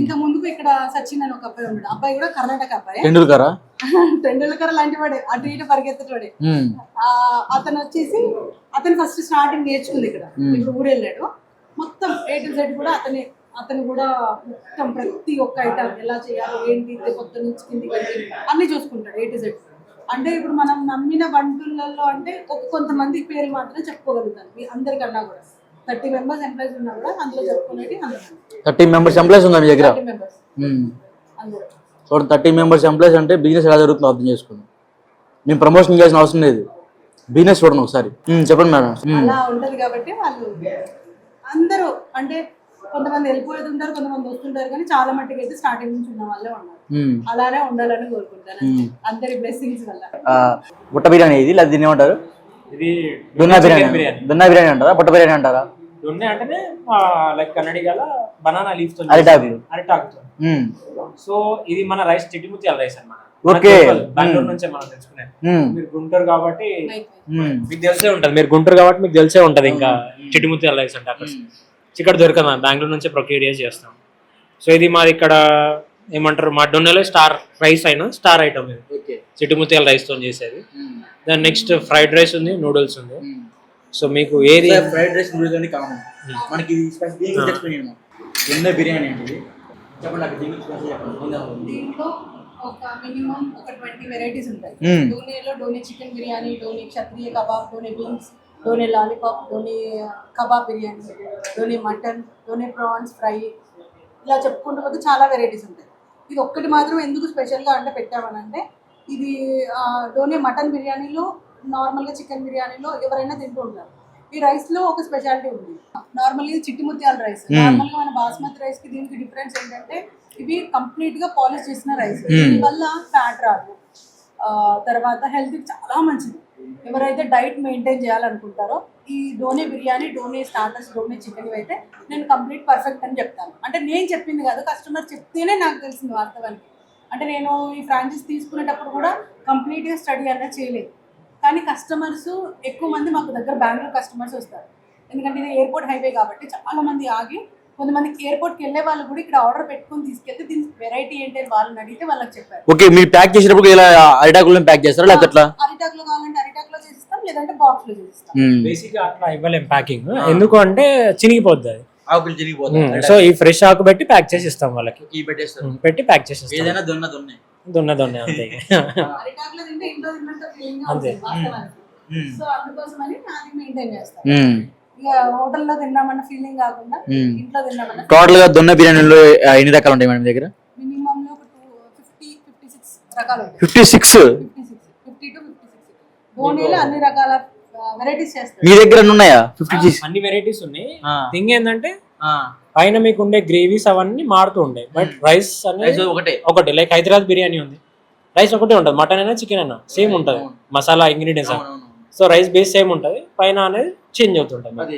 ఇంకా ముందుకు ఇక్కడ సచిన్ అని ఒక అబ్బాయి ఉన్నాడు. అబ్బాయి కూడా కర్ణాటక అబ్బాయి. టెండూల్కర్ లాంటి వాడే, అటు ఇటు పరిగెత్తేవాడే. అతను వచ్చేసి అతను ఫస్ట్ స్టార్టింగ్ నేర్చుకుంది ఇక్కడ. ఇప్పుడు ఊరు వెళ్ళాడు. మొత్తం A to Z కూడా అతను కూడా మొత్తం ప్రతి ఒక్క ఐటమ్ ఎలా చేయాలి ఏంటి కొత్త నుంచి కిందికి అన్ని చూసుకుంటాడు A to Z. అంటే ఇప్పుడు మనం నమ్మిన వంటలలో అంటే కొంతమంది పేర్లు మాత్రమే చెప్పుకోగలుగుతాను. మీ అందరికన్నా కూడా 30 members ఎంప్లాయీస్ ఉన్నా కూడా అందులో చెప్పుకునేది 30 members ఎంప్లాయీస్ ఉన్నారు మీ దగ్గర. 30 members ఎంప్లాయీస్ అంటే బిజినెస్ ఎలా జరుగుతుందో అర్థం చేసుకోండి. మేము ప్రమోషన్ చేయాల్సిన అవసరం లేదు, బిజినెస్ చూడండి ఒకసారి. చెప్పండి మేడం. అలా ఉంటది కాబట్టి వాళ్ళు అందరూ అంటే కొంతమంది వెళ్ళిపోయేది ఉంటారు, కొంతమంది వస్తుంటారు, కానీ చాలా మట్టుకు అయితే స్టార్టింగ్ నుంచి ఉన్న వాళ్ళే ఉన్నారు. అలానే ఉండాలని కోరుకుంటాను అందరి బ్లెస్సింగ్స్ వల్ల. బుట్ట బిర్యానీ ఇది లేదా దీన్ని ఏమంటారు? ఇది దున్నా బిర్యానీ అంటారా, బుట్ట బిర్యానీ అంటారా? దున్నే అంటేనే లైక్ కన్నడిగాల బనానా లీఫ్ తో అరిటాకు. సో ఇది మన రైస్ చిట్టిముత్యాల రైస్ అన్నమాట. ఓకే, బెంగళూరు నుంచే మనం తెచ్చుకునేది. మీరు గుంటూరు కాబట్టి మీకు తెలిసే ఉంటది, మీరు గుంటూరు కాబట్టి మీకు తెలిసే ఉంటది. ఇంకా చిట్టిముత్యాల రైస్ అంటే అక్కడ ఇక్కడ దొరకదు, బెంగళూరు నుంచే ప్రొక్యూర్ చేస్తాం. సో ఇది మాది ఇక్కడ ఏమంటారు, మా డొన్నెలో స్టార్ రైస్ అయినా స్టార్ ఐటమ్ ఇది చిట్టిముత్యాల రైస్ తో చేసేది. దాని నెక్స్ట్ ఫ్రైడ్ రైస్ ఉంది, నూడిల్స్ ఉంది. సో మీకు ఏది ఫ్రైడ్ రైస్ నూడిల్స్ అన్ని కామన్. మనకి బిర్యానీ అంటే దీంట్లో ఒక మినిమం ఒక 20 వెరైటీస్ ఉంటాయి. డోనేలో డోనే చికెన్ బిర్యానీ, డోనే క్షత్రియ kebab, Donne beans, Donne lollipop, Donne kebab biryani, Donne mutton, Donne prawns fry, ఇలా చెప్పుకుంటూ పోతే చాలా వెరైటీస్ ఉంటాయి. ఇది ఒక్కటి మాత్రం ఎందుకు స్పెషల్గా అంటే పెట్టామనంటే, ఇది డోనే మటన్ బిర్యానీలో నార్మల్గా చికెన్ బిర్యానీలో ఎవరైనా తింటూ ఉంటారు. ఈ రైస్లో ఒక స్పెషాలిటీ ఉంది. నార్మల్గా ఇది చిట్టిముత్యాల రైస్. నార్మల్గా మన బాస్మతి రైస్కి దీనికి డిఫరెన్స్ ఏంటంటే ఇవి కంప్లీట్గా పాలిష్ చేసిన రైస్. దీనివల్ల ఫ్యాట్ రాదు, తర్వాత హెల్త్కి చాలా మంచిది. ఎవరైతే డైట్ మెయింటైన్ చేయాలనుకుంటారో ఈ డోనే బిర్యానీ, డోనే స్టార్టర్స్, డోనే చికెన్ అయితే నేను కంప్లీట్ పర్ఫెక్ట్ అని చెప్తాను. అంటే నేను చెప్పింది కాదు, కస్టమర్ చెప్తేనే నాకు తెలిసింది వాస్తవానికి. అంటే నేను ఈ ఫ్రాంచైజ్ తీసుకునేటప్పుడు కూడా కంప్లీట్గా స్టడీ అనేది చేయలేదు. కానీ కస్టమర్స్ ఎక్కువ మంది మాకు దగ్గర బెంగళూరు కస్టమర్స్ వస్తారు. ఎందుకంటే ఇది ఎయిర్పోర్ట్ హైవే కాబట్టి చాలా మంది ఆగి, కొంతమందికి ఎయిర్పోర్ట్కి వెళ్ళే వాళ్ళు కూడా ఇక్కడ ఆర్డర్ పెట్టుకొని తీసుకెళ్తే దీని వెరైటీ ఏంటి అని వాళ్ళని అడిగితే వాళ్ళకి చెప్పారు. ఓకే, మీరు ప్యాక్ చేసేటప్పుడు ఇలా అరిటాకులో ప్యాక్ చేస్తారా లేకపోతే ఎట్లా? అరిటాకులో కావాలంటే అరిటాకులో చేసిస్తాం, లేదంటే బాక్స్ లో చేసిస్తాం. బేసిక్ గా అట్లా ఇవ్వలేం ప్యాకింగ్, ఎందుకు అంటే చినిగిపోద్ది అది, ఆకులు చినిగిపోతాయి. సో ఈ ఫ్రెష్ ఆకు పెట్టి ప్యాక్ చేసి ఇస్తాం వాళ్ళకి, పెట్టి ప్యాక్ చేసి ఇస్తాం. ఏదైనా దొన్నే అంతే. అరిటాకులో తింటే ఇంట్లో తిన్నట్టు ఫీలింగ్ అంతే. సో అందుకోసమని నాది మెయింటైన్ చేస్తాం. ఇక హోటల్లో తిన్నామన్న ఫీలింగ్ కాకుండా ఇంట్లో తిన్నామన్న. టోటల్ గా దొన్న బిర్యానీలో ఎన్ని రకాలు ఉంటాయి మేడం దగ్గర? మినిమం లో 56 రకాలు ఉంటాయి. 56 50 to 56 ధోనిలో అన్ని రకాల వెరైటీస్ చేస్తారు. మీ దగ్గర ఉన్నాయా 56? అన్ని వెరైటీస్ ఉన్నాయి. థింగ్ ఏంటంటే పైన మీకు ఉండే గ్రేవీస్ అవన్నీ మారుతూ ఉంటాయి, బట్ రైస్ అనేది ఒకటే. లైక్ హైదరాబాద్ బిర్యానీ ఉంది, రైస్ ఒకటే ఉంటుంది. మటన్ అయినా చికెన్ అయినా సేమ్ ఉంటుంది, masala ingredients. So rice base same ఉంటుంది, పైన అనేది చేంజ్ అవుతుంటుంది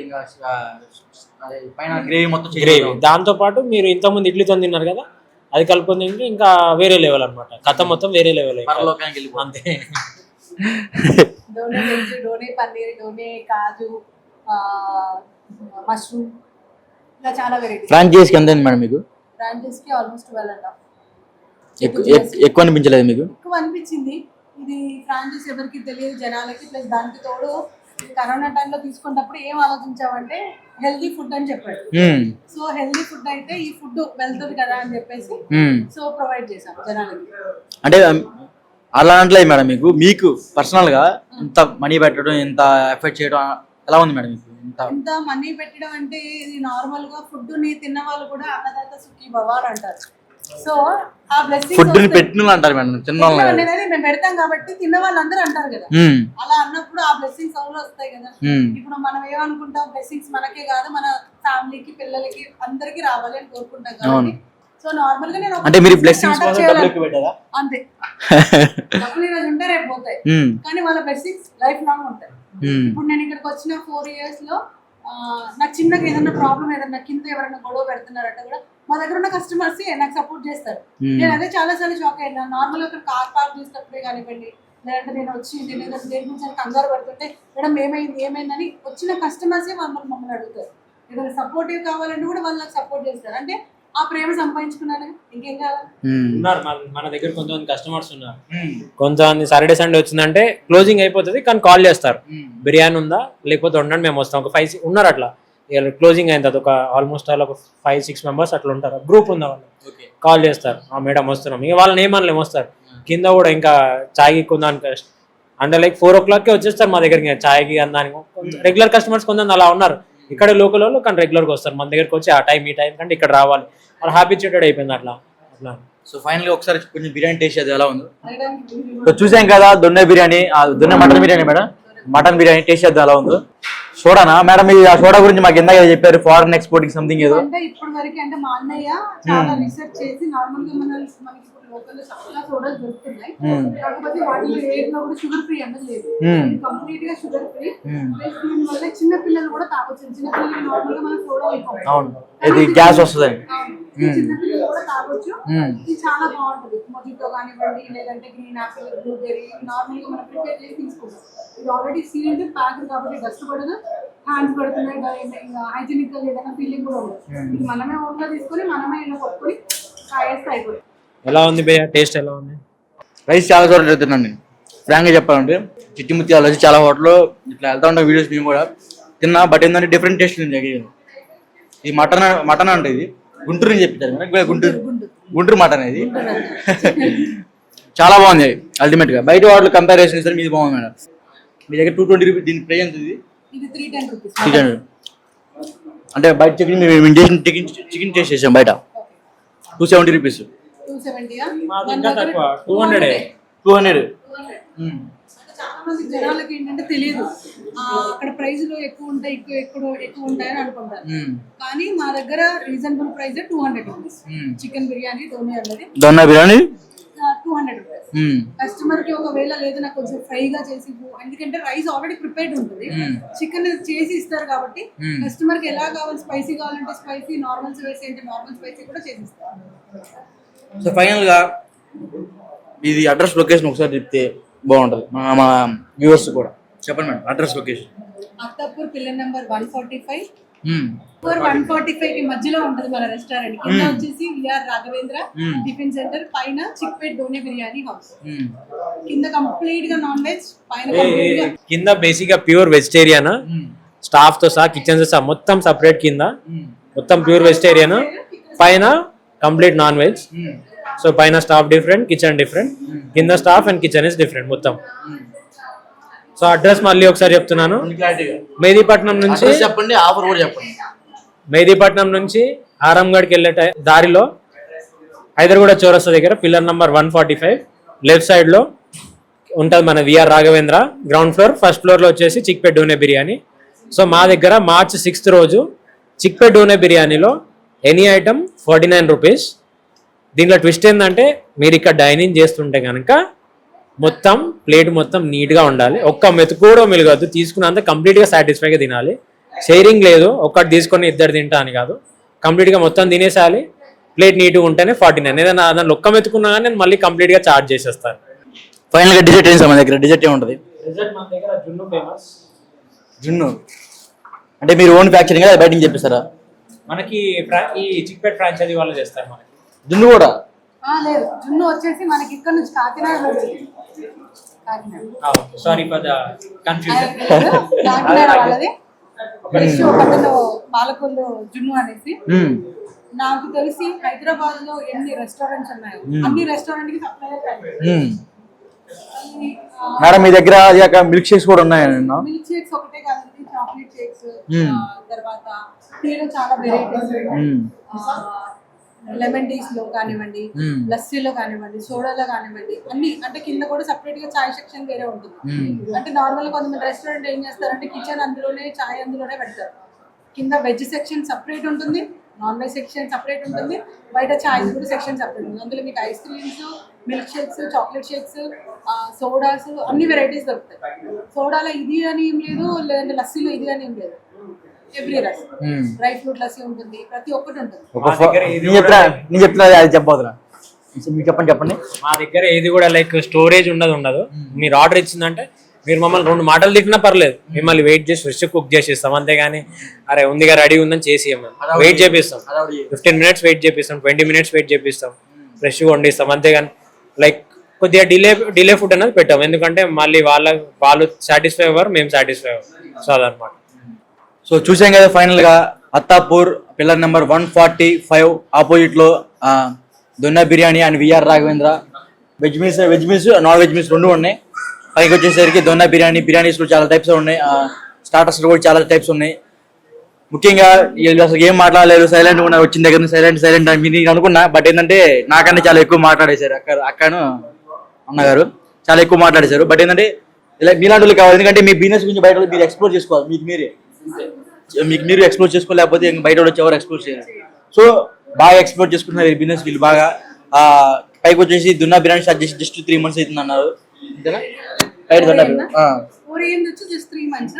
గ్రేవీ. దాంతో పాటు మీరు ఇంతకుముందు ఇడ్లీతో తిన్నారు కదా, అది కలుపుకొని తింటే ఇంకా వేరే లెవెల్ అనమాట. కథ మొత్తం వేరే లెవెల్ అంతే. డోనే వెజ్, డోనే పన్నీర్, డోనే కాజు, మష్రూమ్, ఇలా చాలా వెరైటీస్. ఫ్రాంచైజీకి ఎంత మేడం మీకు? ఫ్రాంచైజీకి ఆల్మోస్ట్ 12.5. ఎక్కువ అనిపించలేదు మీకు? ఎక్కువ అనిపించింది. ఇది ఫ్రాంచైజ్ ఎవరికి తెలియదు జనాలకి. ప్లస్ దానికి తోడు కరోనా టైంలో తీసుకున్నప్పుడు ఏం ఆలోచించామంటే హెల్దీ ఫుడ్ అని చెప్పాడు. సో హెల్దీ ఫుడ్ అయితే ఈ ఫుడ్ వెళ్తుంది కదా అని చెప్పేసి సో ప్రొవైడ్ చేశాం జనాలకి. అంటే అలా అంటే మేడం మీకు పర్సనల్ గా ఇంత మనీ పెట్టడం, ఇంత ఎఫర్ట్ చేయడం ఎలా ఉంది మేడం? ఇంత మనీ పెట్టడం అంటే ఇది నార్మల్ గా ఫుడ్ ని తిన్న వాళ్ళు కూడా అన్నదాత సుఖీ భవ అంటారు. సో ఆ బ్లెస్సింగ్స్ ఫుడ్ ని పెట్టిన అంటారు మేడం, తిన్న వాళ్ళు అనేది మేము పెడతాం కాబట్టి తిన్న వాళ్ళందరూ అంటారు కదా. అలా అన్నప్పుడు ఆ బ్లెస్సింగ్స్ అవును వస్తాయి కదా. ఇప్పుడు మనం ఏమనుకుంటాం, బ్లెస్సింగ్స్ మనకే కాదు మన ఫ్యామిలీకి, పిల్లలకి, అందరికి రావాలి అని కోరుకుంటాం కాబట్టి. సో నార్మల్ గా నేను అంటే మీరు బ్లెస్సింగ్స్ అంతే డబ్బులు ఈరోజు ఉంటే రేపు పోతాయి, కానీ వాళ్ళ బ్లెస్సింగ్స్ లైఫ్ లాంగ్ ఉంటాయి. ఇప్పుడు నేను ఇక్కడికి వచ్చిన 4 years లో నాకు చిన్నగా ఏదైనా ప్రాబ్లం, ఏదైనా కింద ఎవరైనా గొడవ పెడుతున్నారంటే కూడా మా దగ్గర ఉన్న కస్టమర్స్ నాకు సపోర్ట్ చేస్తారు. నేను అదే చాలా సార్లు షాక్ అయినా. నార్మల్ గా కార్ పార్క్ చేసేటప్పుడే కానివ్వండి, లేదంటే నేను వచ్చి దేని గురించి కంగారు పడుతుంటే మేడం ఏమైందని వచ్చిన కస్టమర్సే మమ్మల్ని అడుగుతారు. ఏదైనా సపోర్టివ్ కావాలంటే కూడా వాళ్ళు నాకు సపోర్ట్ చేస్తారు. అంటే ఆ ప్రేమ సంపాదించుకున్నాను, ఇంకేం కావాలి? ఉన్నారు మన దగ్గర కొంతమంది కస్టమర్స్ ఉన్నారు. కొంతమంది సాటర్డే సండే వచ్చిందంటే క్లోజింగ్ అయిపోతుంది కానీ కాల్ చేస్తారు, బిర్యానీ ఉందా లేకపోతే ఉండండి మేము వస్తాం. ఒక 5 ఉన్నారు అట్లా. క్లోజింగ్ అయిన తర్వాత ఒక ఆల్మోస్ట్ అలా ఒక 5-6 మెంబర్స్ అట్లా ఉంటారు. గ్రూప్ ఉందా వాళ్ళు కాల్ చేస్తారు, మేడం వస్తున్నాం. ఇక వాళ్ళని ఏమనలేము, వస్తారు. కింద కూడా ఇంకా ఛాయ్కి కొందానికి అంటే లైక్ 4 o'clockకే వచ్చేస్తారు మా దగ్గరికి ఛాయ్కి అందానికి. రెగ్యులర్ కస్టమర్స్ కొంతమంది అలా ఉన్నారు. ఇక్కడ లోకల్ వాళ్ళు కానీ రెగ్యులర్గా వస్తారు మన దగ్గరికి వచ్చి ఆ టైం ఈ టైం కంటే ఇక్కడ రావాలి, వాళ్ళు హ్యాబిచ్యుయేటెడ్ అయిపోయింది అట్లా. సో ఫైనల్గా ఒకసారి కొంచెం బిర్యానీ టేస్ట్ అది ఎలా ఉంది? సో చూసాం కదా Donne biryani, Donne mutton biryani madam, mutton biryani taste చేద్దాం ఎలా ఉందో. సోడానా మేడం? ఇది ఆ సోడా గురించి మాకు ఇందాక చెప్పారు, ఫారెన్ ఎక్స్పోర్ట్ కి సంథింగ్ ఏదో. అంటే ఇప్పుడు వరకు అంటే మా అన్నయ్య చాలా రీసెర్చ్ చేసి నార్మల్ గా మనకి లోకల్ చాలా సోడాలు దొరుకుతున్నాయి, కాకపోతే వాటిలో ఏదో కూడా షుగర్ ఫ్రీ అనేది లేదు, కంప్లీట్ గా షుగర్ ఫ్రీ. దీని వల్ల చిన్న పిల్లలు కూడా తాగొచ్చు. చిన్న పిల్లలు నార్మల్ గా మనం సోడా అవును, ఇది గ్యాస్ వస్తుంది, చిన్న పిల్లలు కూడా తాగొచ్చు. ఇది చాలా బాగుంటది. మొజిటో కానివ్వండి, లేదంటే గ్రీన్ ఆపిల్, బ్లూబెర్రీ, నార్మల్ గా మనం ప్రిపేర్ చేసి తీసుకుంటాం. ఇది ఆల్రెడీ సీల్డ్ ప్యాక్ కాబట్టి డస్ట్ పడదు, హ్యాండ్స్ పడుతున్నాయి, హైజీనిక్ గా ఏదైనా ఫీలింగ్ కూడా ఉండదు. ఇది మనమే ఓన్ గా తీసుకొని మనమే ఇలా కొట్టుకొని తాగేస్తే అయిపోతుంది. ఎలా ఉంది భయ్య, టేస్ట్ ఎలా ఉంది? రైస్ చాలా చోట్ల తిన్నాను నేను, ఫ్రాంక్గా చెప్పాలంటే. చిట్టిముత్యాలు వచ్చి చాలా హోటల్లో ఇట్లా వెళ్తా ఉంటాం, వీడియోస్ మేము కూడా తిన్నా. బట్ ఏంటంటే డిఫరెంట్ టేస్ట్ ఉంది. ఇది మటన్ అంటే ఇది గుంటూరు అని చెప్తారు కదా, గుంటూరు మటన్ ఇది. చాలా బాగుంది అల్టిమేట్ గా. బయట వాటిలో కంపారిజన్ చేస్తే మీది బాగుంది మేడం. మీ దగ్గర 220 రూపీస్, దీని ప్రైస్ ఎంత? ఇది 310 రూపీస్. 300 అంటే బయట చికెన్ టేస్ట్ చేసాం బయట 270 రూపీస్. 200. చాలా మంది జనాలకి ఏంటంటే తెలియదు, అక్కడ ప్రైస్ ఎక్కువ ఉంటాయి, ఎక్కువ ఉంటాయని అనుకుంటారు. కానీ మా దగ్గర reasonable price 200 rupees. Chicken biryani Donne biryani 200 rupees. Customer కి ఒకవేళ లేదు నాకు కొంచెం ఫ్రై గా చేసి, ఎందుకంటే రైస్ ఆల్రెడీ ప్రిపేర్డ్ ఉంటుంది, చికెన్ చేసి ఇస్తారు కాబట్టి కస్టమర్ కి ఎలా కావాలి, స్పైసీ కావాలంటే స్పైసీ, నార్మల్ స్పైసీ అంటే నార్మల్ స్పైసీ కూడా చేసి ఇస్తారు. సో ఫైనల్ గా ఇది అడ్రస్ లొకేషన్ ఒకసారి చెప్తే బాగుంటది మా వ్యూవర్స్ కూడా. చెప్పండి madam address location. Attapur pillar number 145. 145 కి మధ్యలో ఉంటది మన రెస్టారెంట్. కింద వచ్చేసి విఆర్ రాఘవేంద్ర టిఫిన్ సెంటర్, పైన చిక్పేట్ డోనే బిర్యానీ హౌస్. కింద కంప్లీట్ గా నాన్ వెజ్, పైన కింద బేసిక్ గా ప్యూర్ వెజిటేరియన్, స్టాఫ్ తో సహా కిచెన్ తో సహా మొత్తం సపరేట్. కింద మొత్తం ప్యూర్ వెజిటేరియన్, పైన కంప్లీట్ నాన్ వెజ్. సో పైన స్టాఫ్ డిఫరెంట్, కిచెన్ డిఫరెంట్, కింద staff and kitchen is different మొత్తం. సో అడ్రస్ మళ్ళీ ఒకసారి చెప్తున్నాను, మెహదీపట్నం నుంచి చెప్పండి, ఆఫర్ కూడా చెప్పండి. మెహదీపట్నం నుంచి ఆరంగఢ్కి వెళ్ళే దారిలో హైదర్గూడ చౌరస్తా దగ్గర పిల్లర్ నంబర్ 145 లెఫ్ట్ సైడ్ లో ఉంటుంది మన VR Raghavendra. Ground floor, first floor లో వచ్చేసి చిక్పేట్ డోనే బిర్యానీ. సో మా దగ్గర March 6th రోజు చిక్పేట్ డోనే బిర్యానీలో ఎనీ ఐటమ్ 49 రూపీస్. దీంట్లో ట్విస్ట్ ఏంటంటే మీరు ఇక్కడ డైనింగ్ చేస్తుంటే కనుక మొత్తం ప్లేట్ మొత్తం నీట్గా ఉండాలి, ఒక్క మెతుకు కూడా మిలగద్దు, తీసుకున్నంత కంప్లీట్గా సాటిస్ఫైగా తినాలి. షేరింగ్ లేదు, ఒక్కటి తీసుకొని ఇద్దరు తింటా అని కాదు, కంప్లీట్గా మొత్తం తినేసేయాలి. ప్లేట్ నీట్గా ఉంటేనే 49. ఏదైనా దాన్ని ఒక్క మెతుకున్నా కానీ నేను మళ్ళీ కంప్లీట్గా చార్జ్ చేసేస్తాను. ఫైనల్గా డిజర్ట్ ఏం సార్ మన దగ్గర? డిజర్ట్ ఏముంటుంది? డిజర్ట్ మన దగ్గర జున్ను ఫేమస్. జున్ను అంటే మీరు ఓన్ ఫ్యాక్చరింగ్ బయట నుంచి చెప్పిస్తారా? మనకి ఈ చిక్పేట్ ఫ్రాంచైజీ వాళ్ళు చేస్తారు మనకి జున్ను కూడా. లేదు, జున్ను వచ్చేసి మనకి ఇక్కడ నుంచి కాకినాడ నుంచి. Sorry for the confusion. Kakinada వాళ్ళది ఫ్రెష్ పక్కన పాలకొల్లు జున్ను అనేసి. నాకు తెలిసి హైదరాబాద్ లో ఎన్ని రెస్టారెంట్స్ ఉన్నాయో అన్ని రెస్టారెంట్ కి సప్లై అవుతాయి. మేడం మీ దగ్గర మిల్క్ షేక్స్ కూడా ఉన్నాయి? మిల్క్ షేక్స్ ఒకటే కాదండి, చాక్లెట్ షేక్స్, తర్వాత టీలో చాలా వెరైటీస్, లెమన్ టీస్ లో కానివ్వండి, లస్సీలో కానివ్వండి, సోడాలో కానివ్వండి, అన్ని. అంటే కింద కూడా సపరేట్ గా చాయ్ సెక్షన్ వేరే ఉంటుంది. అంటే నార్మల్ కొంతమంది రెస్టారెంట్ ఏం చేస్తారంటే కిచెన్ అందులోనే, చాయ్ అందులోనే పెడతారు. కింద వెజ్ సెక్షన్ సపరేట్ ఉంటుంది, నాన్ వెజ్ సెక్షన్ సపరేట్ ఉంటుంది, బయట చాయ్ కూడా సెక్షన్ సపరేట్ ఉంటుంది. అందులో మీకు ice creams, milk shakes, chocolate shakes, sodas, అన్ని వెరైటీస్ దొరుకుతాయి. సోడాలో ఇది అని ఏం లేదు, లేదంటే లస్సీలో ఇది అని ఏం లేదు. ఎవ్రీ రస్, డ్రై ఫ్రూట్ లస్సీ ఉంటుంది, ప్రతి ఒక్కటి ఉంటుంది. నేను చెప్తున్నా అది చెప్పబోతున్నా, మీకు చెప్పండి. మా దగ్గర ఏది కూడా లైక్ స్టోరేజ్ ఉండదు. మీరు ఆర్డర్ ఇచ్చిందంటే మీరు మమ్మల్ని 2 మాటలు తిట్టినా పర్లేదు, మిమ్మల్ని వెయిట్ చేసి ఫ్రెష్ కుక్ చేసి ఇస్తాం, అంతేగాని అరే ఉందిగా రెడీ ఉందని చేసి వెయిట్ చేపిస్తాం. 15 minutes వెయిట్ చేపిస్తాం, 20 minutes వెయిట్ చేపిస్తాం, ఫ్రెష్గా వండిస్తాం, అంతేగాని లైక్ కొద్దిగా డిలే ఫుడ్ అనేది పెట్టాం. ఎందుకంటే మళ్ళీ వాళ్ళు సాటిస్ఫై అవ్వరు, మేము సాటిస్ఫై అవ్వరు. సో అదనమాట. సో చూసాం కదా ఫైనల్ గా అత్తాపూర్ పిల్లర్ నెంబర్ 145 ఆపోజిట్ లో Donne biryani and VR Raghavendra veg meals non veg meals 2 ఉన్నాయి. పైకి వచ్చేసరికి దొన్న బిర్యానీస్ కూడా చాలా టైప్స్ ఉన్నాయి, స్టార్టర్స్ కూడా చాలా టైప్స్ ఉన్నాయి. ముఖ్యంగా వీళ్ళు అసలు ఏం మాట్లాడలేదు, సైలెంట్ ఉన్నారు, వచ్చిన దగ్గర నుంచి సైలెంట్ అని నేను అనుకున్నా. బట్ ఏంటంటే నాకన్నా చాలా ఎక్కువ మాట్లాడేశారు అక్కను అన్నగారు, చాలా ఎక్కువ మాట్లాడేశారు. బట్ ఏంటంటే ఇలా మీలాంటి వాళ్ళు కావాలి, ఎందుకంటే మీ బిజినెస్ గురించి బయట మీరు ఎక్స్ప్లోర్ చేసుకోవాలి, మీరు ఎక్స్ప్లోర్ చేసుకోలేకపోతే బయట వచ్చి ఎవరు ఎక్స్ప్లోర్ చేయాలి. సో బాగా ఎక్స్ప్లోర్ చేసుకుంటున్నారు ఈ బిజినెస్ వీళ్ళు బాగా. పైకి వచ్చేసి దున్నా బిర్యానీ స్టార్ట్ చేసి జస్ట్ 3 months అవుతుంది అన్నారు. అంతేనా? 4 AM నుంచి జస్ట్ 3 months.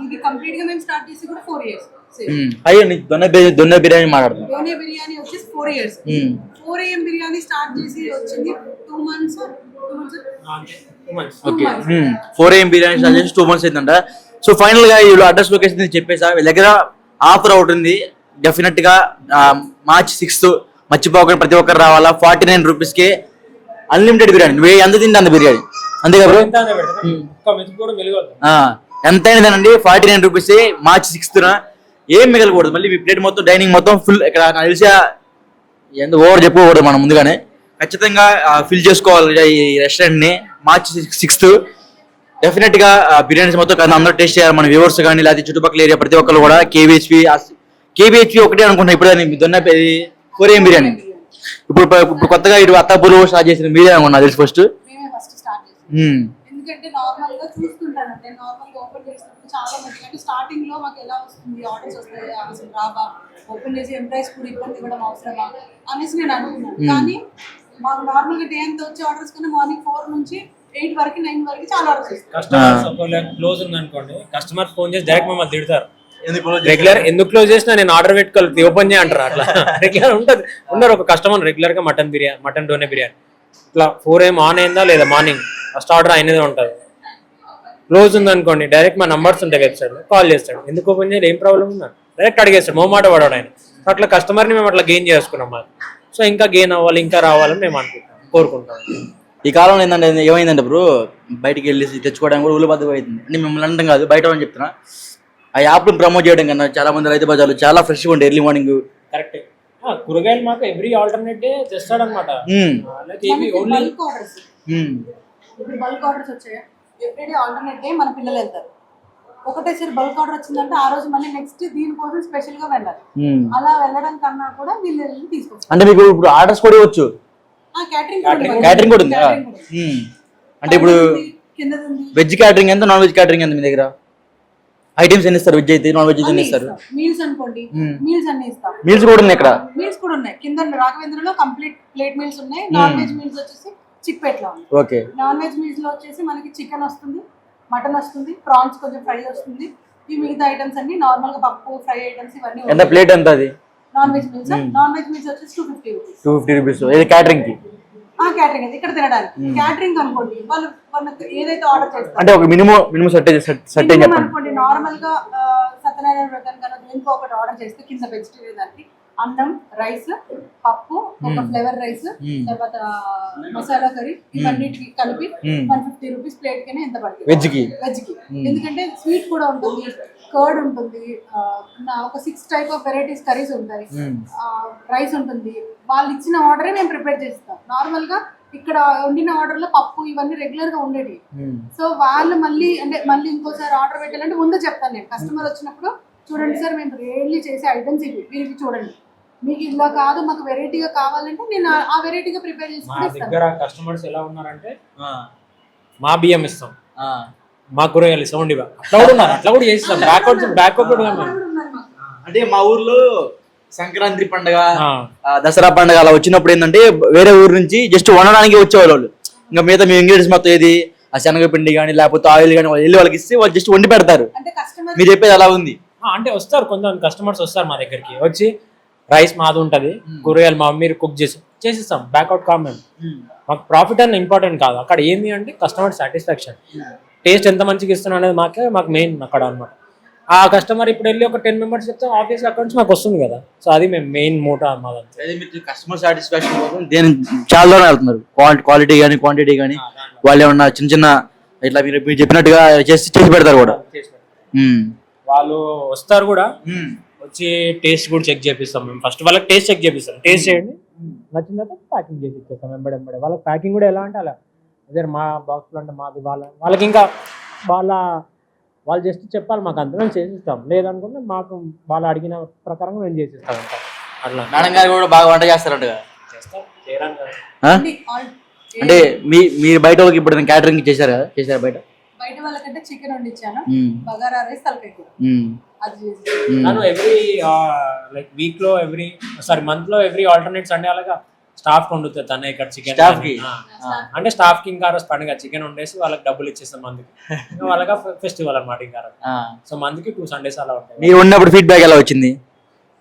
ఇది కంప్లీట్ గా మేము స్టార్ట్ చేసి కూడా 4 years. అయ్యో దొన్న బిర్యానీ మాట్లాడుతున్నాం. దొన్న బిర్యానీ వచ్చేసి 4 years. 4 AM బిర్యానీ స్టార్ట్ చేసి వచ్చింది 2 months. Okay, 4 AM biryani start చేసి 2 months అవుతుందంట. సో ఫైనల్ గా వీళ్ళు అడ్రస్ లొకేషన్ చెప్పేసా, వీళ్ళ దగ్గర ఆఫర్ ఒకటి ఉంది. డెఫినెట్ గా March 6th మర్చిపోకుండా ప్రతి ఒక్కరు రావాలా. 49 rupees కి అన్లిమిటెడ్ బిర్యానీ, నువ్వు ఎంత తింటే అంత బిర్యానీ, అంతే కదా బ్రో? ఎంతైనదేనండి 49 rupees. March 6th ఏం మిగలకూడదు. మళ్ళీ మీ ప్లేట్ మొత్తం డైనింగ్ మొత్తం ఫుల్. ఇక్కడ నాకు తెలిసి ఎంత ఓవర్ చెప్పకూడదు, మనం ముందుగానే ఖచ్చితంగా ఫిల్ చేసుకోవాలి ఈ రెస్టారెంట్ ని. March 6th డెఫినెట్ గా బిర్యానీస్ మొత్తం అందరూ టేస్ట్ చేయాలి, మన వ్యూవర్స్ కానీ లేకపోతే చుట్టుపక్కల ఏరియా ప్రతి ఒక్కరు కూడా. కేబిహెచ్పి ఒకటే అనుకుంటున్నా ఇప్పుడు దొన్న 4 AM బిర్యానీ. ఇప్పుడు కొత్తగా ఇటు అత్తాపూర్ స్టార్ట్ చేసిన మీరే అనుకున్నా తెలుసు ఫస్ట్. ఎందుకంటే నార్మల్ గా చూస్తుంటాను, నేను నార్మల్ గా ఓపెన్ చేసినప్పుడు చాలా మంది అంటే స్టార్టింగ్ లో మాకు ఎలా వస్తుంది, ఆర్డర్స్ వస్తాయి, అసలు రాబా ఓపెన్ చేసి ఎంప్లాయీస్ కూడా ఇబ్బంది ఇవ్వడం అవసరమా అనేసి నేను అనుకున్నాను. కానీ మాకు నార్మల్ గా డే అంతా వచ్చే ఆర్డర్స్ కన్నా మార్నింగ్ 4 నుంచి 8 వరకు 9 వరకు చాలా ఆర్డర్స్ వస్తాయి. కస్టమర్ క్లోజ్ ఉందనుకోండి, కస్టమర్ ఫోన్ చేసి డైరెక్ట్ మమ్మల్ని తిడతారు. రెగ్యులర్ ఎందుకు క్లోజ్ చేసినా నేను ఆర్డర్ పెట్టుకోవాలి ఓపెన్ చేయంటారు. అట్లా రెగ్యులర్ ఉన్నారు ఒక కస్టమర్ రెగ్యులర్ గా మటన్ డోనే బిర్యానీ ఇట్లా 4 AM ఆన్ అయిందా లేదా మార్నింగ్ ఫస్ట్ ఆర్డర్ అయినదే ఉంటుంది. క్లోజ్ ఉందనుకోండి డైరెక్ట్ మా నంబర్స్ ఉంటాయి వెబ్సైట్ లో, కాల్ చేస్తాడు. ఎందుకు ఓపెన్ చేయాలి, ఏం ప్రాబ్లం ఉందా డైరెక్ట్ అడిగేస్తాడు, మొహమాట పడాడు ఆయన. అట్లా కస్టమర్ని మేము అట్లా గెయిన్ చేసుకున్నాం మాది. సో ఇంకా గెయిన్ అవ్వాలి, ఇంకా రావాలని మేము కోరుకుంటాం. ఈ కాలంలో ఏంటంటే ఏమైందంటే బ్రో, బయటికి వెళ్ళి తెచ్చుకోవడానికి కూడా ఉల్లు బద్దగా అవుతుంది. అంటే మిమ్మల్ని అనడం కాదు, బయట అని చెప్తున్నా. ఆ యాప్ను ప్రమోట్ చేయడం కన్నా చాలా మంది రైతు బజార్లు చాలా ఫ్రెష్గా ఉంటాయి ఎర్లీ మార్నింగ్. కరెక్ట్. కూరగాయలు మాకు ఎవ్రీ ఆల్టర్నేట్ డే తెస్తాడు అనమాట. బల్క్ ఆర్డర్స్ వచ్చాయా, ఎవ్రీడే ఆల్టర్నేట్ డే మన పిల్లలు వెళ్తారు. ఒకటేసారి బల్క్ ఆర్డర్ వచ్చిందంటే ఆ రోజు మళ్ళీ నెక్స్ట్ దీనికోసం స్పెషల్ గా వెళ్ళాలి. అలా వెళ్ళడం కన్నా కూడా వీళ్ళు వెళ్ళి తీసుకొస్తారు. అంటే మీకు ఇప్పుడు ఆర్డర్స్ కూడా ఇవ్వచ్చు, క్యాటరింగ్ కూడా ఉంది. అంటే ఇప్పుడు వెజ్ క్యాటరింగ్ ఎంత, నాన్ వెజ్ క్యాటరింగ్ ఎంత మీ దగ్గర? ఐటమ్స్ ఎన్ని ఇస్తారు, వెజ్ అయితే నాన్ వెజ్ ఎన్ని ఇస్తారు? మీల్స్ అనుకోండి, మీల్స్ అన్ని ఇస్తాం. మీల్స్ కూడా ఉన్నాయి ఇక్కడ, మీల్స్ కూడా ఉన్నాయి. కింద రాఘవేంద్రలో కంప్లీట్ ప్లేట్ మీల్స్ ఉన్నాయి. నాన్ వెజ్ మీల్స్ వచ్చేసి చిక్పేట్లో ఉంది. ఓకే. నాన్ వెజ్ మీల్స్ లో వచ్చేసి మనకి చికెన్ వస్తుంది, మటన్ వస్తుంది, ప్రాన్స్ కొంచెం ఫ్రై వస్తుంది. ఈ మిగతా ఐటమ్స్ అన్ని నార్మల్ గా పప్పు ఫ్రై ఐటమ్స్ ఇవన్నీ. ఎంత ప్లేట్ ఎంత అది? నాన్ వెజ్ మీల్స్ వచ్చేసి 250 రూపీస్. 250 రూపీస్. ఇది క్యాటరింగ్ కి? క్యాటరింగ్ అది ఇక్కడ తినడానికి. క్యాటరింగ్ అనుకోండి వాళ్ళకి ఏదైతే ఆర్డర్ చేస్తారు అంటే ఒక మినిమం సెట్ అనుకోండి. నార్మల్ గా సత్యనారాయణ వ్రతం కన్నా దేనికో ఒకటి ఆర్డర్ చేస్తే కింద వెజిటేరియన్ దానికి అన్నం, రైస్, పప్పు, ఒక ఫ్లేవర్ రైస్, తర్వాత మసాలా కర్రీ, ఇవన్నిటికి కలిపి 150 రూపీస్ ప్లేట్ కి ఎంత పడుతుంది వెజ్ కి. ఎందుకంటే స్వీట్ కూడా ఉంటుంది, కర్డ్ ఉంటుంది, ఒక 6 టైప్ ఆఫ్ వెరైటీస్ కర్రీస్ ఉంటాయి, రైస్ ఉంటుంది. వాళ్ళు ఇచ్చిన ఆర్డరే మేము ప్రిపేర్ చేస్తాం. నార్మల్ గా ఇక్కడ వండిన ఆర్డర్ లో పప్పు ఇవన్నీ రెగ్యులర్ గా ఉండేవి. సో వాళ్ళు మళ్ళీ ఇంకోసారి ఆర్డర్ పెట్టాలంటే ముందు చెప్తాను నేను. కస్టమర్ వచ్చినప్పుడు చూడండి సార్, మేము రియల్లీ చేసే ఐటమ్స్ ఇవి చూడండి, మీకు ఇలా కాదు, మాకు వెరైటీగా కావాలంటే నేను ఆ వెరైటీగా ప్రిపేర్ చేసి. మా దగ్గర కస్టమర్స్ ఎలా ఉన్నారంటే మా బియ్యం ఇస్తాం, మా కూరగాయలు సౌండ్ ఇవ్వ అట్లా కూడా చేస్తాం. బ్యాక్వర్డ్ అంటే మా ఊర్లో సంక్రాంతి పండుగ, దసరా పండుగ అలా వచ్చినప్పుడు ఏంటంటే వేరే ఊరు నుంచి జస్ట్ వండడానికి వచ్చేవాళ్ళు వాళ్ళు. ఇంకా మిగతా మీ ఇంగ్రీడియంట్స్ మొత్తం ఏది ఆ శనగపిండి కానీ లేకపోతే ఆయిల్ కానీ వెళ్ళి వాళ్ళకి ఇస్తే వాళ్ళు జస్ట్ వండి పెడతారు. మీరు చెప్పేది అలా ఉంది అంటే వస్తారు కొంతమంది కస్టమర్స్ వస్తారు మా దగ్గరికి వచ్చి, రైస్ మాది ఉంటుంది, కూరగాయలు మా మీరు కుక్ చేసిస్తాం. బ్యాక్అవుట్ కామెంట్ మాకు ప్రాఫిట్ అన్న ఇంపార్టెంట్ కాదు. అక్కడ ఏంది అంటే కస్టమర్ సాటిస్ఫాక్షన్. టేస్ట్ ఎంత మంచిగా ఇస్తున్నా అనేది మాకు మెయిన్ అక్కడ అనమాట. ఆ కస్టమర్ ఇప్పుడు వెళ్ళి ఒక 10 మెంబర్స్ చెప్తే ఆబ్వియస్లీ అక్కడ నుంచి మాకు వస్తుంది కదా. సో అది మేము మెయిన్ మోటో అన్నమాట. అదే మీరు కస్టమర్ సాటిస్ఫాక్షన్ కోసం దేని చాలా దూరం వెళ్తున్నారు. క్వాలిటీ కానీ క్వాంటిటీ కానీ వాళ్ళు ఏమన్నా చిన్న ఇట్లా మీరు చెప్పినట్టుగా చేసి పెడతారు కూడా. వాళ్ళు వస్తారు కూడా, వచ్చి టేస్ట్ కూడా చెక్ చేపిస్తాం మేము. ఫస్ట్ వాళ్ళకి టేస్ట్ చెక్ చేపిస్తాం. టేస్ట్ చేయండి, నచ్చిన తర్వాత ప్యాకింగ్ చేసి ఇచ్చేస్తాం వెంబడే. వాళ్ళకి ప్యాకింగ్ కూడా ఎలా అంటే అలా, అదే మా బాక్స్లో అంటే మాది వాళ్ళకి ఇంకా వాళ్ళు జస్ట్ చెప్పాలి మాకు, అంతా మేము చేసిస్తాం. లేదనుకుంటే మాకు వాళ్ళు అడిగిన ప్రకారంగా మేము చేసిస్తాం. అట్లా మేడం గారు కూడా బాగా వంట చేస్తారంట. చేస్తాం, చేయరాను కదా. అంటే మీరు బయట వాళ్ళకి ఇప్పుడు క్యాటరింగ్ చేశారా బయట వాళ్ళకంటే చికెన్ వండించాను, బగారా రైస్, తలకాయ కూర. నేను ఎవ్రీ లైక్ వీక్ లో మంత్ లో ఎవ్రీ ఆల్టర్నేట్ సండే అలాగా స్టాఫ్ వండుతుంది తనే ఇక్కడ చికెన్. అంటే స్టాఫ్ కి ఇంకా రోజు పండుగ చికెన్ వండేసి వాళ్ళకి డబ్బులు ఇచ్చేస్తాం మందికి. వాళ్ళగా ఫెస్టివల్ అనమాట ఇంకా. సో మంత్కి 2 Sundays అలా ఉంటాయి. మీరు ఉన్నప్పుడు ఫీడ్బ్యాక్ ఎలా వచ్చింది?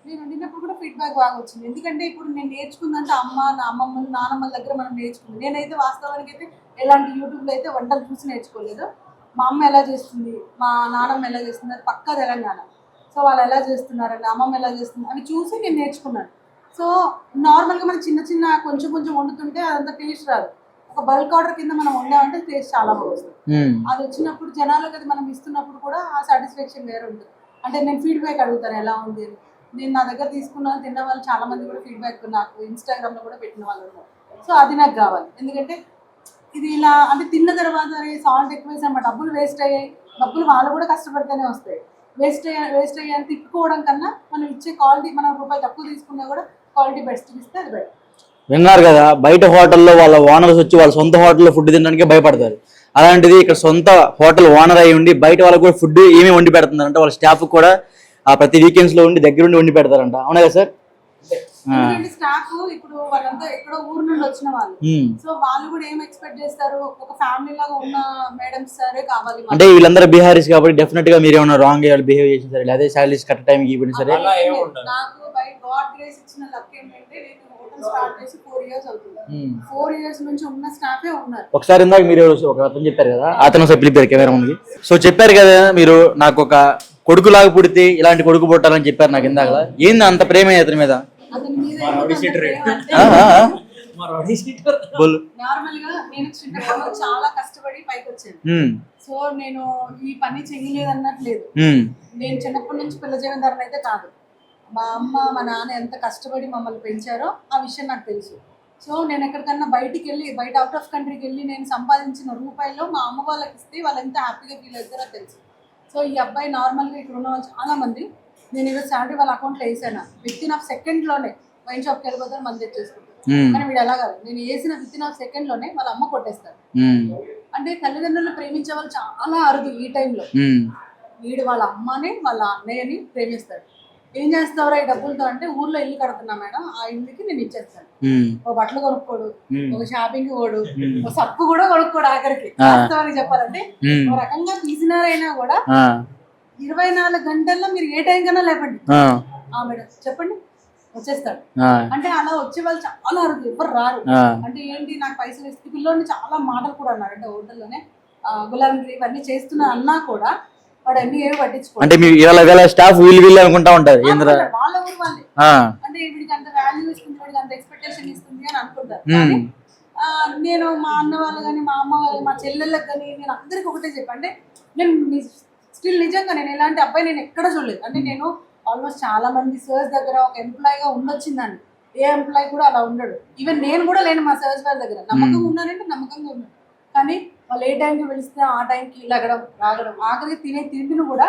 నేను వండినప్పుడు కూడా ఫీడ్బ్యాక్ బాగా వచ్చింది. ఎందుకంటే ఇప్పుడు నేను నేర్చుకుందంటే అమ్మమ్మల నాన్నమ్మల దగ్గర మనం నేర్చుకుంది. నేనైతే వాస్తవానికి అయితే ఎలాంటి యూట్యూబ్లో అయితే వంటలు చూసి నేర్చుకోలేదు. మా అమ్మ ఎలా చేస్తుంది, మా నాన్నమ్మ ఎలా చేస్తుంది, అది పక్కా తెలంగాణ. సో వాళ్ళు ఎలా చేస్తున్నారని, అమ్మమ్మ ఎలా చేస్తుంది అని చూసి నేను నేర్చుకున్నాను. సో నార్మల్గా మనం చిన్న కొంచెం వండుతుంటే అదంతా టేస్ట్ రాదు. ఒక బల్క్ ఆర్డర్ కింద మనం వండామంటే టేస్ట్ చాలా బాగుంటుంది. అది వచ్చినప్పుడు జనాలకు అది మనం ఇస్తున్నప్పుడు కూడా ఆ సాటిస్ఫాక్షన్ వేరే ఉంటుంది. అంటే నేను ఫీడ్బ్యాక్ అడుగుతాను ఎలా ఉంది అని. నేను నా దగ్గర తీసుకున్నాను, తిన్న వాళ్ళు చాలా మంది కూడా ఫీడ్బ్యాక్ నాకు ఇన్స్టాగ్రామ్లో కూడా పెట్టిన వాళ్ళు ఉన్నారు. సో అది నాకు కావాలి. ఎందుకంటే ఇది ఇలా అంటే తిన్న తర్వాత సాల్ట్ ఎక్కువ వేసాం, డబ్బులు వేస్ట్ అయ్యాయి. డబ్బులు వాళ్ళు కూడా కష్టపడితేనే వస్తాయి. వేస్ట్ అయ్యాయని తిప్పుకోవడం కన్నా మనం ఇచ్చే క్వాలిటీ, మనం రూపాయి తక్కువ తీసుకున్నా కూడా క్వాలిటీ బెస్ట్ ఇస్తే అది బెటర్. విన్నారు కదా, బయట హోటల్లో వాళ్ళ ఓనర్స్ వచ్చి వాళ్ళ సొంత హోటల్లో ఫుడ్ తినడానికి భయపడతారు. అలాంటిది ఇక్కడ సొంత హోటల్ ఓనర్ అయ్యి ఉండి బయట వాళ్ళకు కూడా ఫుడ్ ఏమేమి వండి పెడుతున్నారంటే వాళ్ళ స్టాఫ్ కూడా ప్రతి వీకెండ్స్ లో ఉండి దగ్గరుండి వండి పెడతారంట. అవునా కదా సార్? స్టాఫ్ ఇప్పుడు వాళ్ళంతా ఎక్కడో ఊరు నుండి వచ్చిన వాళ్ళు. సో వాళ్ళు కూడా ఏం ఎక్స్పెక్ట్ చేస్తారు, ఒక ఫ్యామిలీ లాగా ఉన్న మేడం సరే కావాలి. అంటే వీళ్ళందరూ బీహారీస్ కాబట్టి డెఫినెట్ గా మీరు ఏమన్నా రాంగ్ బిహేవ్ చేసిన సరే, అదే సాలరీస్ కరెక్ట్ టైం ఇవ్వండి సరే. నాకు బై గాడ్ గ్రేస్ ఇచ్చిన లక్ ఏంటంటే నేను హోటల్ స్టార్ట్ చేసి 4 years అవుతుంది. 4 years నుంచి ఉన్న స్టాఫే ఉన్నారు. ఒకసారి ఇందాక మీరు ఒక అతను చెప్పారు కదా, అతను పిలిపారు కెమెరా ముందుకి. సో చెప్పారు కదా మీరు, నాకు ఒక కొడుకులాగా పుడితే ఇలాంటి కొడుకు పుట్టాలని చెప్పారు నాకు ఇందాక. ఏంది అంత ప్రేమ అతని మీద? నార్మల్ గా నేను చిన్నప్పుడు చాలా కష్టపడి పైకి వచ్చాను. సో నేను ఈ పని చెయ్యలేదు అన్నట్టు లేదు. నేను చిన్నప్పటి నుంచి పిల్ల జీవనధారణ అయితే కాదు. మా అమ్మ మా నాన్న ఎంత కష్టపడి మమ్మల్ని పెంచారో ఆ విషయం నాకు తెలుసు. సో నేను ఎక్కడికన్నా బయట అవుట్ ఆఫ్ కంట్రీకి వెళ్ళి నేను సంపాదించిన రూపాయల్లో మా అమ్మ వాళ్ళకి ఇస్తే వాళ్ళు ఎంత హ్యాపీగా ఫీల్ అవుతారో తెలుసు. సో ఈ అబ్బాయి నార్మల్గా ఇక్కడ ఉన్న వాళ్ళు చాలా మంది, నేను ఈరోజు శాలరీ వాళ్ళ అకౌంట్లో వేసాను. వితిన్ ఆఫ్ సెకండ్లోనే వైన్ షాప్కి వెళ్ళిపోతారు, మంది తెచ్చేసుకుంటారు. కానీ వీడు ఎలా కాదు, నేను వేసిన వితిన్ ఆఫ్ సెకండ్లోనే వాళ్ళ అమ్మ కొట్టేస్తారు. అంటే తల్లిదండ్రులను ప్రేమించే వాళ్ళు చాలా అరుదు ఈ టైంలో. వీడు వాళ్ళ అమ్మని వాళ్ళ అన్నయ్యని ప్రేమిస్తాడు. ఏం చేస్తావురా ఈ డబ్బులతో అంటే, ఊర్లో ఇల్లు కడుతున్నా మేడం, ఆ ఇల్లుకి నేను ఇచ్చేస్తాను. ఒక బట్టలు కొనుక్కోడు, ఒక షాపింగ్ పోడు, ఒక సప్పు కూడా కొనుక్కోడు. ఆఖరికి వాస్తవానికి చెప్పాలంటే ఒక రకంగా తీసినారైనా కూడా 24 గంటల్లో మీరు ఏ టైం కన్నా లేపండి మేడం చెప్పండి వచ్చేస్తాడు. అంటే అలా వచ్చే వాళ్ళు చాలా అరుదు, ఎవరు రారు. అంటే ఏంటి నాకు పైసలు ఇస్తే పిల్లోని చాలా మాటలు కూడా అన్నాడు. అంటే హోటల్లోనే గులాబీ ఇవన్నీ చేస్తున్నా అన్నా కూడా వాడు అన్ని ఏమి పట్టించుకోవాలి. అంటే మీరు స్టాఫ్ వీళ్ళు అనుకుంటా ఉంటారు వాళ్ళ ఊరు వాళ్ళే. అంటే వీడికి అంత వాల్యూ ఇస్తుంది, వీడికి అంత ఎక్స్పెక్టేషన్ ఇస్తుంది అని అనుకుంటారు. నేను మా అన్న వాళ్ళు కానీ మా అమ్మ వాళ్ళు మా చెల్లెళ్ళకి కానీ నేను అందరికి ఒకటే చెప్పాను. అంటే నేను స్టిల్ నిజంగా నేను ఎలాంటి అబ్బాయి నేను ఎక్కడ చూడలేదు. అంటే నేను ఆల్మోస్ట్ చాలా మంది సర్స్ దగ్గర ఒక ఎంప్లాయీగా ఉండొచ్చిందండి. ఏ ఎంప్లాయీ కూడా అలా ఉండడు. ఈవెన్ నేను కూడా లేను మా సర్స్ వాళ్ళ దగ్గర. నమ్మకంగా ఉన్నానంటే నమ్మకంగా ఉన్నాను. కానీ వాళ్ళు ఏ టైంకి పిలిస్తే ఆ టైంకి లగడం రాగడం, ఆఖరికి తిండిని కూడా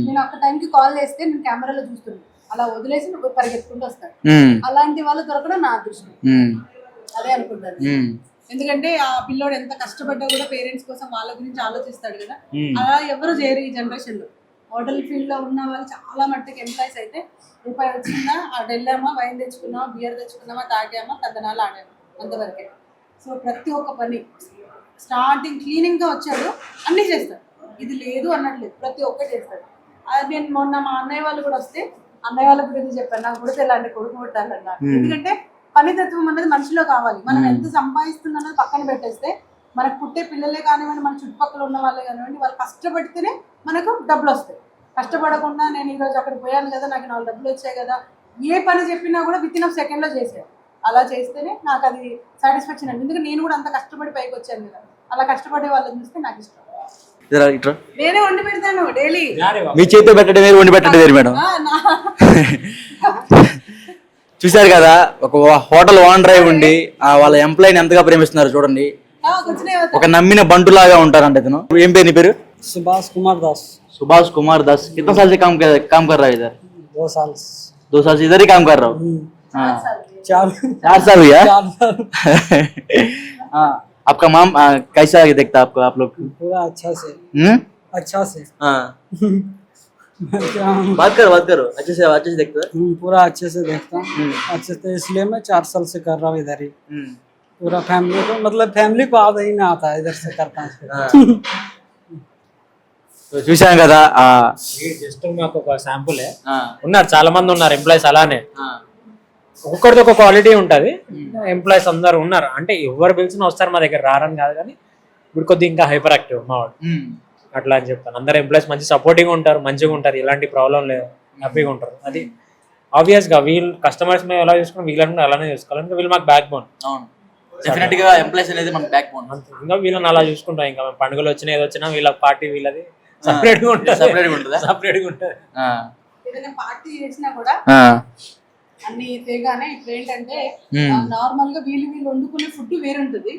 నేను ఒక్క టైంకి కాల్ చేస్తే నేను కెమెరాలో చూస్తున్నాను, అలా వదిలేసి నువ్వు పరిగెత్తుకుంటూ వస్తాను. అలాంటి వాళ్ళు దొరకడం నా అదృష్టం, అదే అనుకుంటాను. ఎందుకంటే ఆ పిల్లోడు ఎంత కష్టపడ్డా కూడా పేరెంట్స్ కోసం వాళ్ళ గురించి ఆలోచిస్తాడు కదా. అలా ఎవరు చేయరు ఈ జనరేషన్ లో. హోటల్ ఫీల్డ్ లో ఉన్న వాళ్ళు చాలా మట్టుకు ఎంప్లాయీస్ అయితే రూపాయి వచ్చిందా అటు వెళ్ళామా, వైన్ తెచ్చుకున్నామా, బియర్ తెచ్చుకున్నామా, తాగామా, తద్దనాలు ఆడామా, అంతవరకే. సో ప్రతి ఒక్క పని స్టార్టింగ్ క్లీనింగ్ గా వచ్చాడు అన్ని చేస్తాడు, ఇది లేదు అన్నట్లేదు, ప్రతి ఒక్కటి చేస్తాడు. అది నేను మొన్న మా అన్నయ్య వాళ్ళు కూడా వస్తే అన్నయ్య వాళ్ళ గురించి చెప్పాను, నాకు కూడా తెల్లండి కొడుకు పుట్టాలన్నారు. ఎందుకంటే పనితత్వం అనేది మనిషిలో కావాలి. మనం ఎంత సంపాదిస్తున్నది పక్కన పెట్టేస్తే మనకు పుట్టే పిల్లలే కానివ్వండి, మన చుట్టుపక్కల ఉన్న వాళ్ళే కానివ్వండి, వాళ్ళు కష్టపడితేనే మనకు డబ్బులు వస్తాయి. కష్టపడకుండా నేను ఈరోజు అక్కడికి పోయాను కదా, నాకు 4 డబ్బులు వచ్చాయి కదా, ఏ పని చెప్పినా కూడా విత్ ఇన్ సెకండ్లో చేసేది. అలా చేస్తేనే నాకు అది సాటిస్ఫాక్షన్ అండి. ఎందుకంటే నేను కూడా అంత కష్టపడి పైకి వచ్చాను కదా, అలా కష్టపడే వాళ్ళని చూస్తే నాకు ఇష్టం. నేనే వండి పెడతాను డైలీ. మీ చేతితో పెట్టడం వేరు, వండి పెట్టడం వేరు మేడం. చూశారు కదా, ఒక హోటల్ ఓనర్ అయి ఉండి వాళ్ళ ఎంప్లాయీని ఎంతగా ప్రేమిస్తున్నారు చూడండి. ఒక నమ్మిన బంటులాగా ఉంటారంట ఇతను. ఏం పేరు నీ పేరు? सुभाष कुमार दास। सुभाष कुमार दास। कितना साल से काम कर रहा है इधर? 2 साल। 2 साल से इधर ही काम कर रहा हूँ। हाँ 4 साल हुआ। हाँ आपका माम कैसा देखता आपको, आप लोग? पूरा अच्छा से। अच्छा से। हाँ बात करो अच्छे से देखता है। पूरा अच्छे से देखता हूँ, अच्छे से, इसलिए मैं 4 साल से कर रहा हूँ इधर ही। पूरा फैमिली को, मतलब फैमिली को आधा ही ना आता है, इधर से करता हूँ। చూసాం కదా. జస్ట్ మాకు ఒక శాంపుల్ ఉన్నారు, చాలా మంది ఉన్నారు ఎంప్లాయీస్ అలానే. ఒక్కొక్కరిది ఒక క్వాలిటీ ఉంటది. ఎంప్లాయీస్ అందరు ఉన్నారు, అంటే ఎవరు పిలిచినా వస్తారు మా దగ్గర, రారని కాదు కానీ ఇప్పుడు కొద్దిగా ఇంకా హైపర్ యాక్టివ్ మా వాడు, అట్లా అని చెప్తాను. అందరు ఎంప్లాయీస్ మంచి సపోర్టింగ్ ఉంటారు, మంచిగా ఉంటారు, ఎలాంటి ప్రాబ్లం లేదు, హ్యాపీగా ఉంటారు. అది ఆబ్వియస్ గా వీళ్ళు కస్టమర్స్ మేము ఎలా చూసుకున్నాం వీళ్ళని అలానే చూసుకోవాలి. ఇంకా వీళ్ళు మాకు బ్యాక్ బోన్. డెఫినెట్ గా ఎంప్లాయీస్ అనేది మన బ్యాక్ బోన్. ఇంకా వీళ్ళని అలా చూసుకుంటాం. ఇంకా పండుగలు వచ్చినా ఏది వచ్చినా వీళ్ళ పార్టీ వీళ్ళది సపరేట్ గా ఉంటుంది. ఏదైనా పార్టీ చేసినా కూడా అన్ని తేగానే ఇప్పుడు ఏంటంటే నార్మల్ గా వీళ్ళు వండుకునే ఫుడ్ వేరుంటది,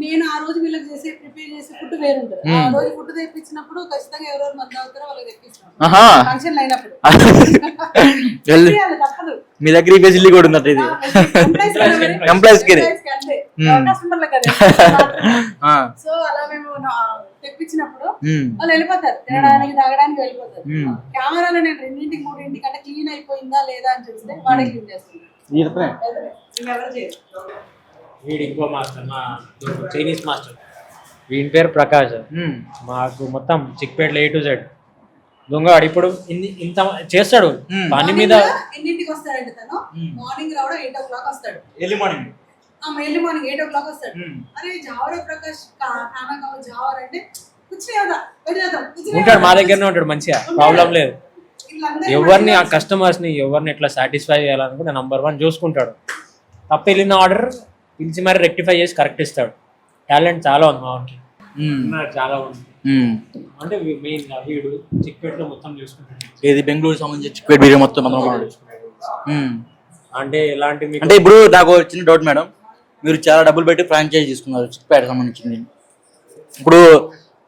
నేను ఆ రోజు వీళ్ళకి ప్రిపేర్ చేసే ఫుడ్ వేరుంటది. ఆ రోజు ఫుడ్ తెప్పించినప్పుడు ఖచ్చితంగా ఎవరెవరు మంది అవుతారో వాళ్ళకి తెప్పిస్తాం. ఫంక్షన్ అయినప్పుడు తప్పదు. మీ దగ్గర ఈ ఫెసిలిటీ కూడా ఉందంట ఇది ఎంప్లాయీస్ కి. సో అలా మేము తెప్పించినప్పుడు వాళ్ళు వెళ్ళిపోతారు, తినడానికి తాగడానికి వెళ్ళిపోతారు. కెమెరాలో నేను 2-3 అంటే క్లీన్ అయిపోయిందా లేదా అని చూస్తే వాడే క్లీన్ చేస్తున్నాడు. వీడు ఇంకో మాస్టర్, మా చైనీస్ మాస్టర్, వీడి పేరు ప్రకాష్. మాకు మొత్తం చిక్పేటలో A to Z దొంగవాడు. ఇప్పుడు ఇంత చేస్తాడు పని మీద. ఎన్నింటికి వస్తాడంటే తను మార్నింగ్ రావడం 8 o'clock వస్తాడు. ఎర్లీ మార్నింగ్ 8 o'clock వస్తాడు. అరే జావరా ప్రకాష్ ఖానా కావాలి జావర్ అంటే ఉంటాడు, మా దగ్గరనే ఉంటాడు, మంచిగా ప్రాబ్లం లేదు. ఎవరిని ఆ కస్టమర్స్ ని ఎవరిని ఎట్లా సాటిస్ఫై చేయాలనుకుంటే నెంబర్ 1 చూసుకుంటాడు. తప్ప వెళ్ళిన ఆర్డర్ పిలిచి మరి రెక్టిఫై చేసి కరెక్ట్ ఇస్తాడు. టాలెంట్ చాలా ఉంది మా వాడికి, చాలా ఉంది. అంటే మెయిన్ వీడు చిక్పేటలో మొత్తం చూసుకుంటాడు. ఏది బెంగళూరు సంబంధించి చిక్పేట బిర్యానీ మొత్తం అంటే ఎలాంటి. అంటే ఇప్పుడు నాకు చిన్న డౌట్ మేడం, మీరు చాలా డబ్బులు పెట్టి ఫ్రాంచైజ్ తీసుకున్నారు చిక్పేట సంబంధించింది. ఇప్పుడు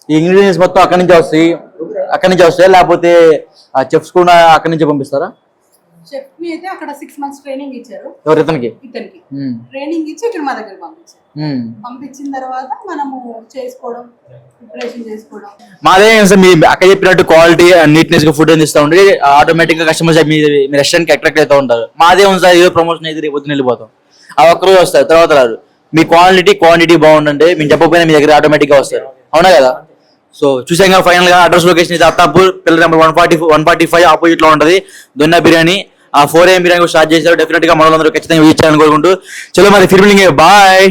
ఈ ఇంగ్రీడియంట్స్ మొత్తం అక్కడి నుంచి వస్తాయి లేకపోతే చెఫ్స్ కూడా అక్కడి నుంచి పంపిస్తారా? చెఫ్ ని అయితే అక్కడ 6 months ట్రైనింగ్ ఇచ్చారు. ఎవరు? ఇతనికి ట్రైనింగ్ ఇచ్చి ఇక్కడ మా దగ్గర పంపించారు. పంపించిన తర్వాత మనము చేసుకోవడం, ప్రిపరేషన్ చేసుకోవడం. మాదే సార్, మీ అక్కడ చెప్పినట్టు క్వాలిటీ నీట్నెస్ గా ఫుడ్ అందిస్తూ ఉండి ఆటోమేటిక్ గా కస్టమర్స్ మీ రెస్టారెంట్ కి అట్రాక్ట్ అవుతూ ఉంటారు. మాదే ఉంది సార్, ఏదో ప్రమోషన్ అయితే రేపు పొద్దున వెళ్ళిపోతాం, ఆ ఒక్కరోజు వస్తారు, తర్వాత రారు. మీ క్వాంటిటీ బాగుందంటే మేము చెప్పకపోయినా మీ దగ్గర ఆటోమేటిక్ గా వస్తారు, అవునా కదా? సో చూసాం ఫైనల్ గా అడ్రస్ లొకేషన్ అయితే అత్తాపూర్, పిల్లర్ నెంబర్ 145 ఆపోజిట్ లో ఉంటది దొన్నా బిర్యానీ. ఆ 4 AM బిర్యానీ స్టార్ట్ చేశారు. డెఫినెట్ గా మనలందరూ ఖచ్చితంగా విజిట్ చేయాలని కోరుకుంటూ చలో మరి ఫిర్ మిలేంగే, బాయ్.